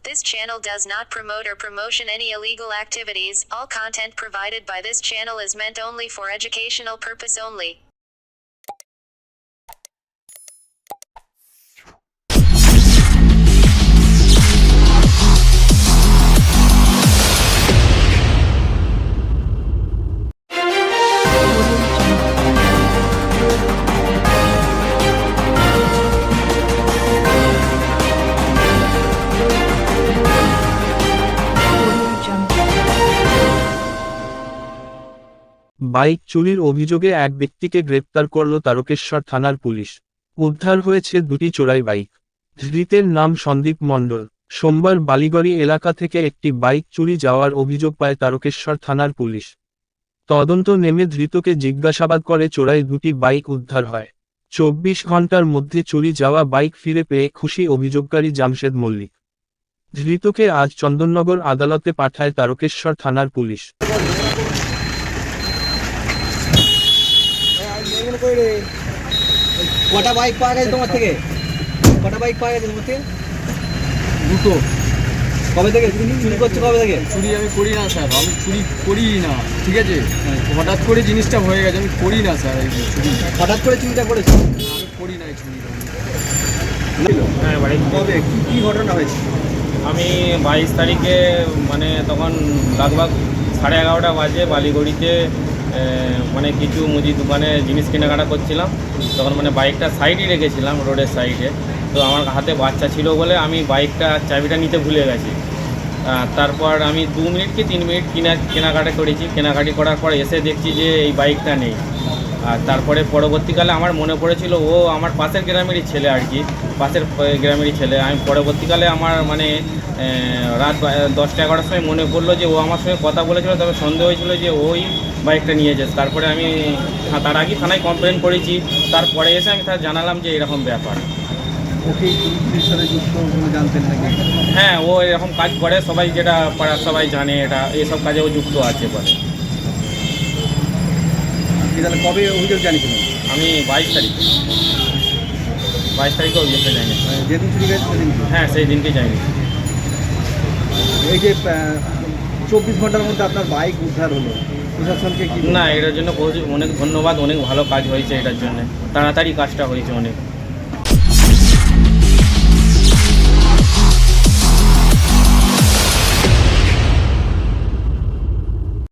This channel does not promote or promotion any illegal activities. All content provided by this channel is meant only for educational purpose only. Bike চুরির অভিযোগে এক ব্যক্তিকে গ্রেপ্তার করল তারকেশ্বর থানার police. উদ্ধার হয়েছে দুটি চোরাই বাইক। ধৃতের নাম সন্দীপ মণ্ডল। সোমবার বালিগড়ি এলাকা থেকে একটি বাইক চুরি যাওয়ার অভিযোগ পায় তারকেশ্বর থানার পুলিশ। তদন্ত নেমে ধৃতকে জিজ্ঞাসাবাদ করে চোরাই দুটি বাইক উদ্ধার হয়। 24 ঘন্টার মধ্যে চুরি যাওয়া বাইক ফিরে পেয়ে খুশি অভিযোগকারী জামশেদ মল্লিক। ধৃতকে আজ চন্দননগর আদালতে পাঠায় তারকেশ্বর থানার পুলিশ। কটা বাইক পাওয়া গেছে তোমার থেকে? কটা বাইক পাওয়া গেছে তোমার থেকে? দুটো। কবে থেকে চুরি করছো? কবে থেকে? চুরি আমি করি না স্যার, আমি চুরি করি না, ঠিক আছে? হঠাৎ করে জিনিসটা হয়ে গেছে, আমি করি না স্যার এই চুরি। হঠাৎ করে চুরিটা করেছো? আমি করি না এই চুরি। হ্যাঁ বাড়ি। কবে কি ঘটনা হয়েছে? আমি 22 তারিখে মানে তখন লাগভাগ 11:30 বাজে বালিগড়িতে মানে কিছু মুদি দোকানে জিনিস কেনাকাটা করছিলাম। তখন মানে বাইকটা সাইডে রেখেছিলাম, রোডের সাইডে। তো আমার হাতে বাচ্চা ছিল বলে আমি বাইকটা চাবিটা নিতে ভুলে গেছি। তারপর আমি 2 মিনিট কি 3 মিনিট কেনাকাটা করেছি। কেনাকাটি করার পর এসে দেখছি যে এই বাইকটা নেই। আর তারপরে পরবর্তীকালে আমার মনে পড়েছিল ও আমার পাশের গ্রামেরই ছেলে আর কি, পাশের গ্রামেরই ছেলে। আমি পরবর্তীকালে আমার মানে রাত 10টা-11টার সময় মনে পড়লো যে ও আমার সঙ্গে কথা বলেছিল, তবে সন্দেহ হয়েছিল যে ওই বাইকটা নিয়েছে। তারপরে আমি তার আগে থানায় কমপ্লেন করেছি। তারপরে এসে আমি তার জানালাম যে এরকম ব্যাপার। ওকে চুরির সাথে যুক্ত কোনো জানতেন নাকি? হ্যাঁ, ও এরকম কাজ করে, সবাই যেটা পাড়ার সবাই জানে এটা, এইসব কাজে ও যুক্ত আছে বলে। তাহলে কবে অভিযোগ জানিয়েছিলেন? আমি 22 তারিখে অভিযোগটা যাইনি। যেদিন চুরি গেছে সেদিন? হ্যাঁ, সেই দিনকে যাইনি। এই যে 24 ঘন্টার মধ্যে আপনার বাইক উদ্ধার হলো, প্রশাসনকে কি? না, এটার জন্য অনেক ধন্যবাদ। অনেক ভালো কাজ হয়েছে এটার জন্য, তাড়াতাড়ি কাজটা হয়েছে অনেক।